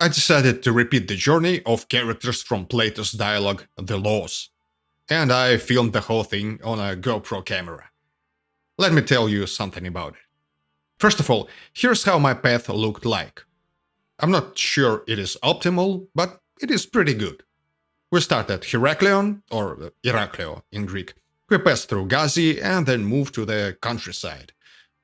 I decided to repeat the journey of characters from Plato's dialogue, The Laws. And I filmed the whole thing on a GoPro camera. Let me tell you something about it. First of all, here's how my path looked like. I'm not sure it is optimal, but it is pretty good. We start at Heraklion, or Heraklio in Greek. We pass through Gazi and then move to the countryside.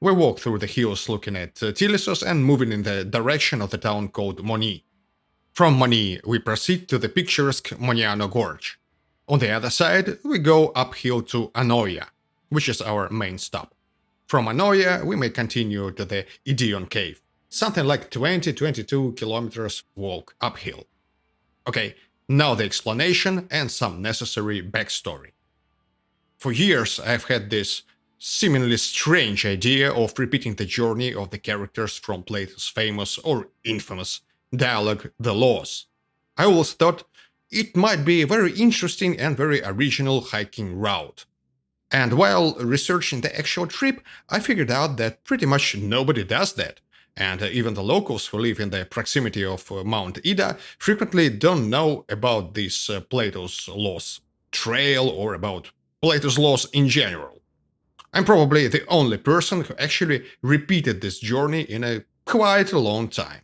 We walk through the hills looking at Tylissos and moving in the direction of the town called Moni. From Moni, we proceed to the picturesque Moniano Gorge. On the other side, we go uphill to Anogia, which is our main stop. From Anogia, we may continue to the Ideon Cave, something like 20-22 kilometers walk uphill. Okay, now the explanation and some necessary backstory. For years, I've had this seemingly strange idea of repeating the journey of the characters from Plato's famous or infamous dialogue, The Laws. I always thought it might be a very interesting and very original hiking route. And while researching the actual trip, I figured out that pretty much nobody does that. And even the locals who live in the proximity of Mount Ida frequently don't know about this Plato's Laws trail or about Plato's Laws in general. I'm probably the only person who actually repeated this journey in a quite a long time.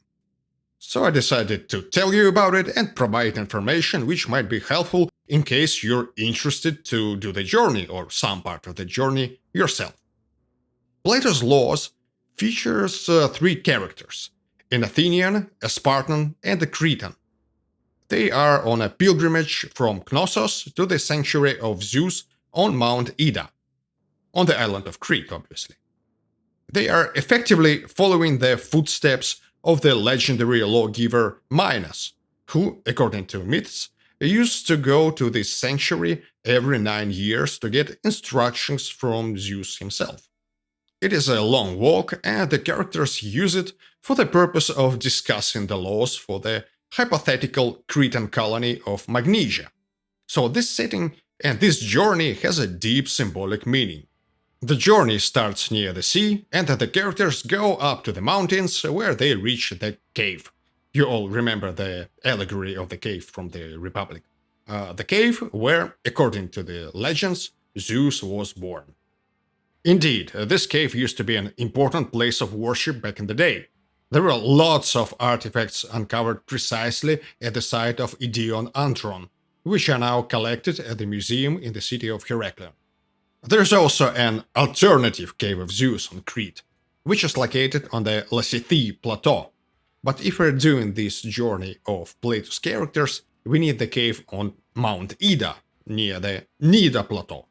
So I decided to tell you about it and provide information which might be helpful in case you're interested to do the journey or some part of the journey yourself. Plato's Laws features three characters: an Athenian, a Spartan, and a Cretan. They are on a pilgrimage from Knossos to the sanctuary of Zeus on Mount Ida, on the island of Crete, obviously. They are effectively following the footsteps of the legendary lawgiver Minos, who, according to myths, used to go to this sanctuary every 9 years to get instructions from Zeus himself. It is a long walk, and the characters use it for the purpose of discussing the laws for the hypothetical Cretan colony of Magnesia. So this setting and this journey has a deep symbolic meaning. The journey starts near the sea, and the characters go up to the mountains where they reach the cave. You all remember the allegory of the cave from the Republic. The cave where, according to the legends, Zeus was born. Indeed, this cave used to be an important place of worship back in the day. There were lots of artifacts uncovered precisely at the site of Ideon Antron, which are now collected at the museum in the city of Heraklion. There's also an alternative cave of Zeus on Crete, which is located on the Lassithi plateau. But if we're doing this journey of Plato's characters, we need the cave on Mount Ida, near the Nida plateau.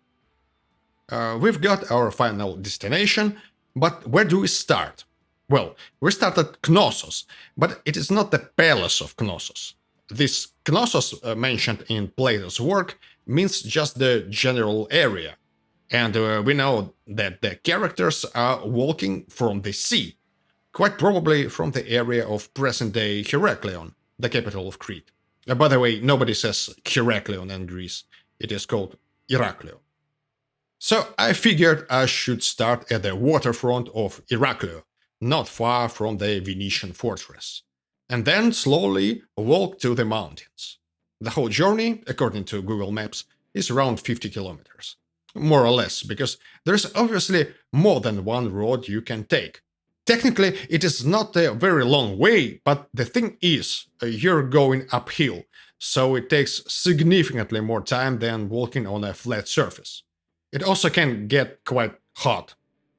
We've got our final destination, but where do we start? Well, we start at Knossos, but it is not the palace of Knossos. This Knossos mentioned in Plato's work means just the general area. And we know that the characters are walking from the sea, quite probably from the area of present-day Heraklion, the capital of Crete. By the way, nobody says Heraklion in Greece. It is called Heraklion. So I figured I should start at the waterfront of Heraklion, not far from the Venetian fortress, and then slowly walk to the mountains. The whole journey, according to Google Maps, is around 50 kilometers. More or less, because there's obviously more than one road you can take. Technically, it is not a very long way, but the thing is, you're going uphill, so it takes significantly more time than walking on a flat surface. It also can get quite hot,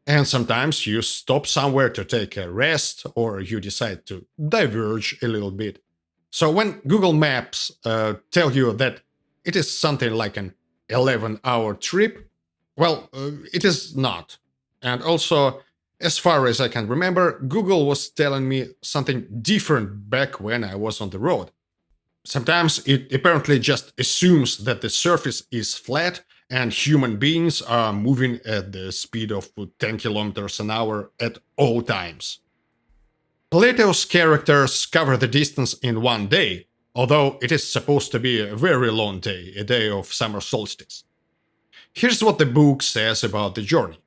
and sometimes you stop somewhere to take a rest, or you decide to diverge a little bit. So when Google Maps tell you that it is something like an 11-hour trip, well, it is not. And also, as far as I can remember, Google was telling me something different back when I was on the road. Sometimes it apparently just assumes that the surface is flat and human beings are moving at the speed of 10 kilometers an hour at all times. Plato's characters cover the distance in one day, although it is supposed to be a very long day, a day of summer solstice. Here's what the book says about the journey.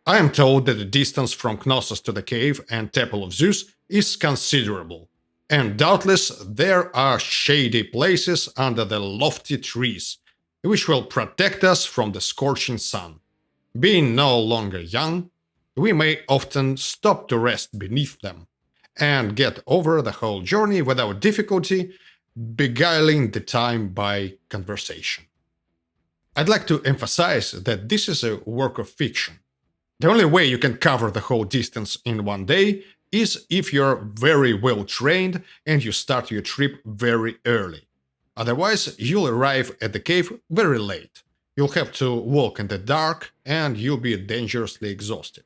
I am told that the distance from Knossos to the cave and temple of Zeus is considerable, And doubtless there are shady places under the lofty trees, which will protect us from the scorching sun. Being no longer young, we may often stop to rest beneath them and get over the whole journey without difficulty, beguiling the time by conversation. I'd like to emphasize that this is a work of fiction. The only way you can cover the whole distance in one day is if you're very well trained and you start your trip very early. Otherwise, you'll arrive at the cave very late. You'll have to walk in the dark and you'll be dangerously exhausted.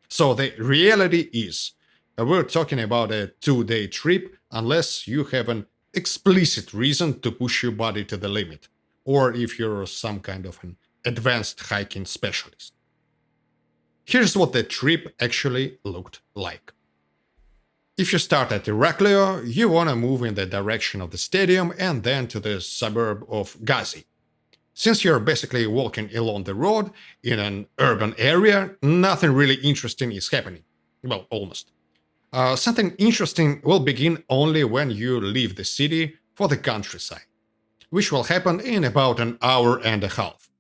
So the reality is, we're talking about a 2-day trip unless you have an explicit reason to push your body to the limit, or if you're some kind of an advanced hiking specialist. Here's what the trip actually looked like. If you start at Heraklion, you want to move in the direction of the stadium and then to the suburb of Gazi. Since you're basically walking along the road in an urban area, nothing really interesting is happening. Well, almost. Something interesting will begin only when you leave the city for the countryside, which will happen in about an hour and a half.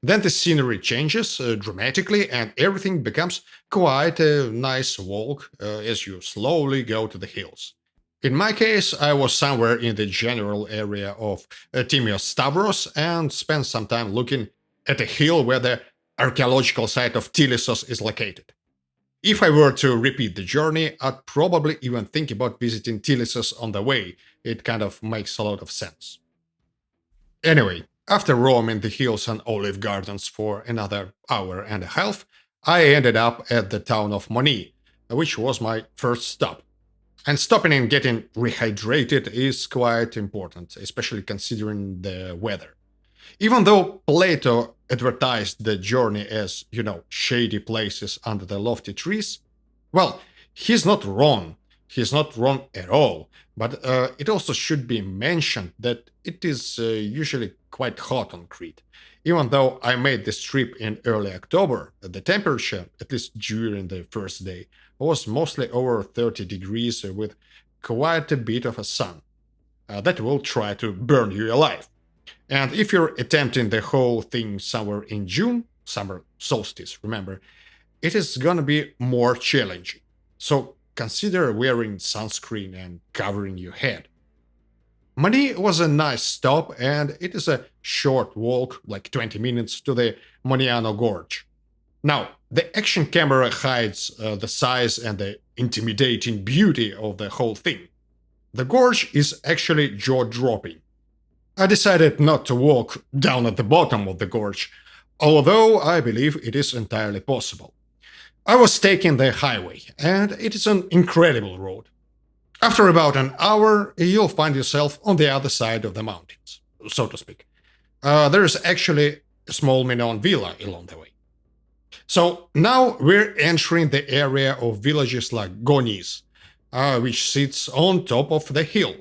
Then the scenery changes dramatically and everything becomes quite a nice walk as you slowly go to the hills. In my case, I was somewhere in the general area of Timios Stavros and spent some time looking at a hill where the archaeological site of Tylissos is located. If I were to repeat the journey, I'd probably even think about visiting Tylissos on the way. It kind of makes a lot of sense. Anyway, after roaming the hills and olive gardens for another hour and a half, I ended up at the town of Moni, which was my first stop. And stopping and getting rehydrated is quite important, especially considering the weather. Even though Plato advertised the journey as, shady places under the lofty trees, well, he's not wrong. He's not wrong at all. But it also should be mentioned that it is usually quite hot on Crete. Even though I made this trip in early October, the temperature, at least during the first day, was mostly over 30 degrees with quite a bit of a sun. That will try to burn you alive. And if you're attempting the whole thing somewhere in June, summer solstice, remember, it is gonna be more challenging. So consider wearing sunscreen and covering your head. Moni was a nice stop, and it is a short walk, like 20 minutes, to the Moniano Gorge. Now, the action camera hides the size and the intimidating beauty of the whole thing. The gorge is actually jaw-dropping. I decided not to walk down at the bottom of the gorge, although I believe it is entirely possible. I was taking the highway, and it is an incredible road. After about an hour, you'll find yourself on the other side of the mountains, so to speak. There is actually a small Minoan villa along the way. So now we're entering the area of villages like Gonis, which sits on top of the hill.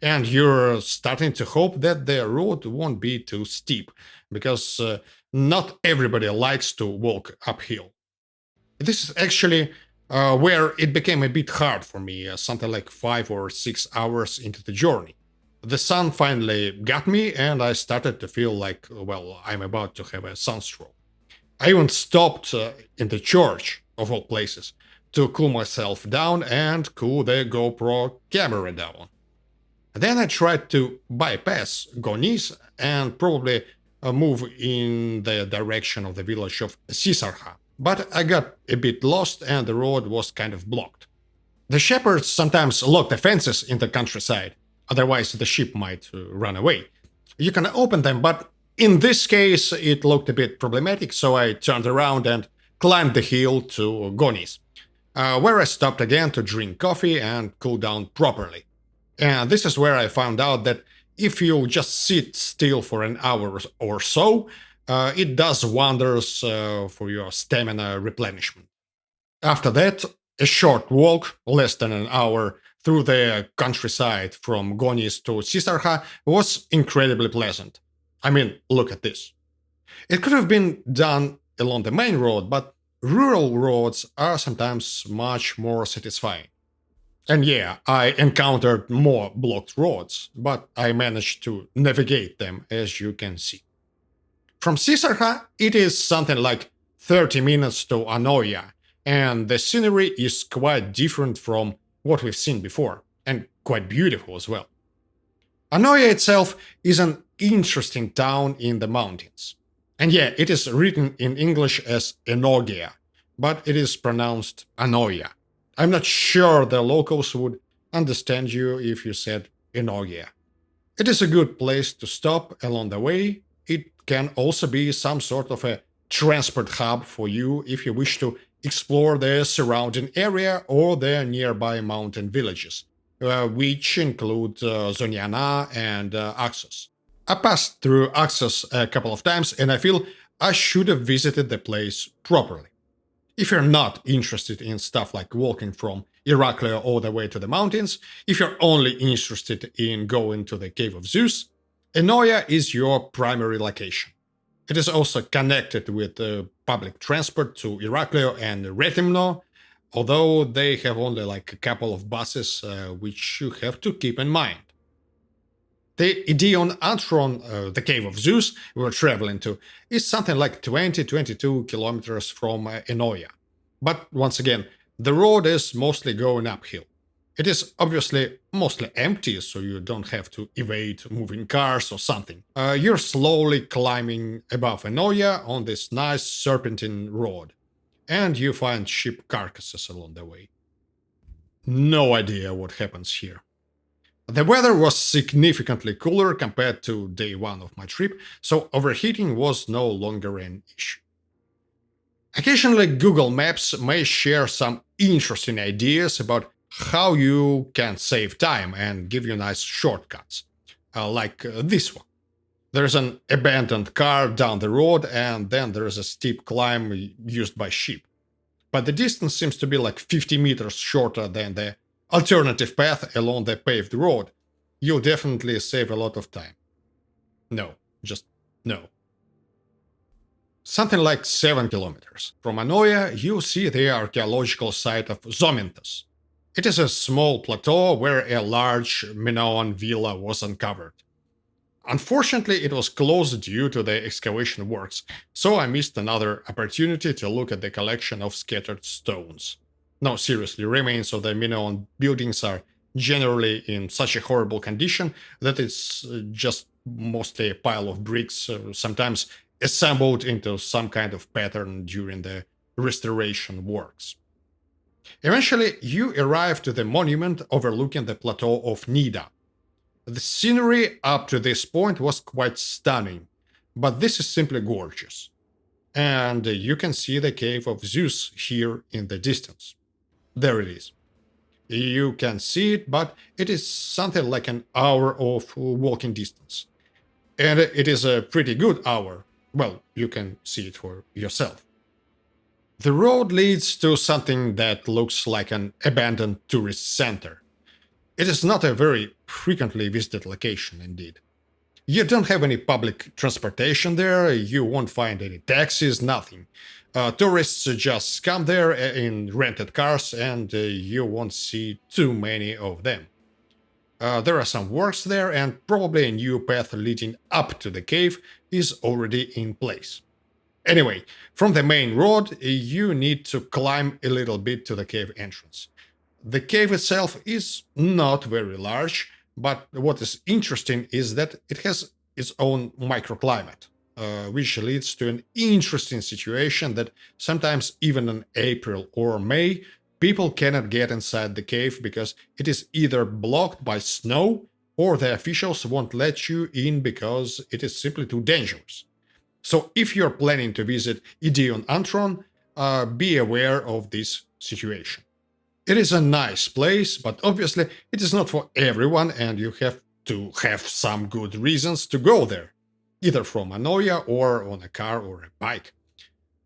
And you're starting to hope that the road won't be too steep, because not everybody likes to walk uphill. This is actually where it became a bit hard for me, something like 5 or 6 hours into the journey. The sun finally got me, and I started to feel like, well, I'm about to have a sunstroke. I even stopped in the church, of all places, to cool myself down and cool the GoPro camera down. Then I tried to bypass Gonis and probably move in the direction of the village of Sisarha, but I got a bit lost and the road was kind of blocked. The shepherds sometimes lock the fences in the countryside, otherwise the sheep might run away. You can open them, but in this case it looked a bit problematic, so I turned around and climbed the hill to Gonis, where I stopped again to drink coffee and cool down properly. And this is where I found out that if you just sit still for an hour or so, it does wonders for your stamina replenishment. After that, a short walk, less than an hour, through the countryside from Gonis to Sisarha was incredibly pleasant. I mean, look at this. It could have been done along the main road, but rural roads are sometimes much more satisfying. And yeah, I encountered more blocked roads, but I managed to navigate them, as you can see. From Caesarha, it is something like 30 minutes to Anoia, and the scenery is quite different from what we've seen before, and quite beautiful as well. Anoia itself is an interesting town in the mountains. And yeah, it is written in English as Anogia, but it is pronounced Anoia. I'm not sure the locals would understand you if you said Anogia. It is a good place to stop along the way. It can also be some sort of a transport hub for you if you wish to explore the surrounding area or the nearby mountain villages, which include Zoniana and Axos. I passed through Axos a couple of times and I feel I should have visited the place properly. If you're not interested in stuff like walking from Heraklion all the way to the mountains, if you're only interested in going to the Cave of Zeus, Anoia is your primary location. It is also connected with public transport to Heraklion and Rethymno, although they have only like a couple of buses, which you have to keep in mind. The Ideon Antron, the Cave of Zeus we were traveling to, is something like 20-22 kilometers from Anoia. But once again, the road is mostly going uphill. It is obviously mostly empty, so you don't have to evade moving cars or something. You're slowly climbing above Anoia on this nice serpentine road, and you find sheep carcasses along the way. No idea what happens here. The weather was significantly cooler compared to day one of my trip, so overheating was no longer an issue. Occasionally, Google Maps may share some interesting ideas about how you can save time and give you nice shortcuts, like this one. There's an abandoned car down the road, and then there's a steep climb used by sheep. But the distance seems to be like 50 meters shorter than the alternative path along the paved road. You'll definitely save a lot of time. No, just no. Something like 7 kilometers from Anoia, you see the archaeological site of Zomintos. It is a small plateau where a large Minoan villa was uncovered. Unfortunately, it was closed due to the excavation works, so I missed another opportunity to look at the collection of scattered stones. No, seriously, remains of the Minoan buildings are generally in such a horrible condition that it's just mostly a pile of bricks, sometimes assembled into some kind of pattern during the restoration works. Eventually, you arrive to the monument overlooking the plateau of Nida. The scenery up to this point was quite stunning, but this is simply gorgeous. And you can see the cave of Zeus here in the distance. There it is. You can see it, but it is something like an hour of walking distance. And it is a pretty good hour. Well, you can see it for yourself. The road leads to something that looks like an abandoned tourist center. It is not a very frequently visited location, indeed. You don't have any public transportation there, you won't find any taxis, nothing. Tourists just come there in rented cars, and you won't see too many of them. There are some works there, and probably a new path leading up to the cave is already in place. Anyway, from the main road, you need to climb a little bit to the cave entrance. The cave itself is not very large, but what is interesting is that it has its own microclimate, which leads to an interesting situation that sometimes even in April or May, people cannot get inside the cave because it is either blocked by snow or the officials won't let you in because it is simply too dangerous. So if you're planning to visit Ideon Antron, be aware of this situation. It is a nice place, but obviously it is not for everyone and you have to have some good reasons to go there, either from Anoia or on a car or a bike.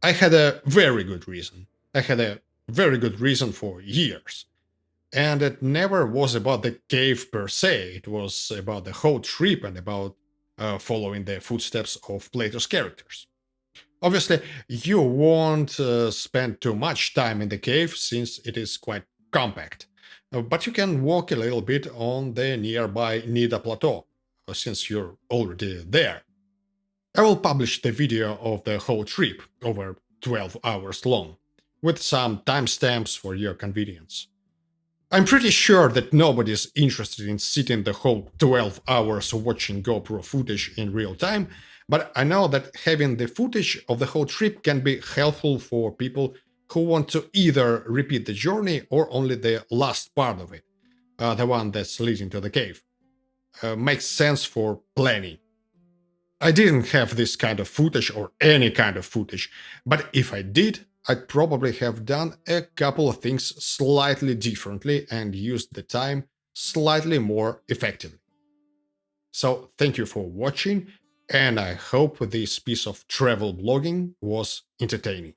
I had a very good reason. I had a very good reason for years. And it never was about the cave per se, it was about the whole trip and about following the footsteps of Plato's characters. Obviously, you won't spend too much time in the cave since it is quite compact. but you can walk a little bit on the nearby Nida Plateau, since you're already there. I will publish the video of the whole trip, over 12 hours long, with some timestamps for your convenience. I'm pretty sure that nobody's interested in sitting the whole 12 hours watching GoPro footage in real time, but I know that having the footage of the whole trip can be helpful for people who want to either repeat the journey or only the last part of it, the one that's leading to the cave. Makes sense for planning. I didn't have this kind of footage or any kind of footage, but if I did, I'd probably have done a couple of things slightly differently and used the time slightly more effectively. So, thank you for watching, and I hope this piece of travel blogging was entertaining.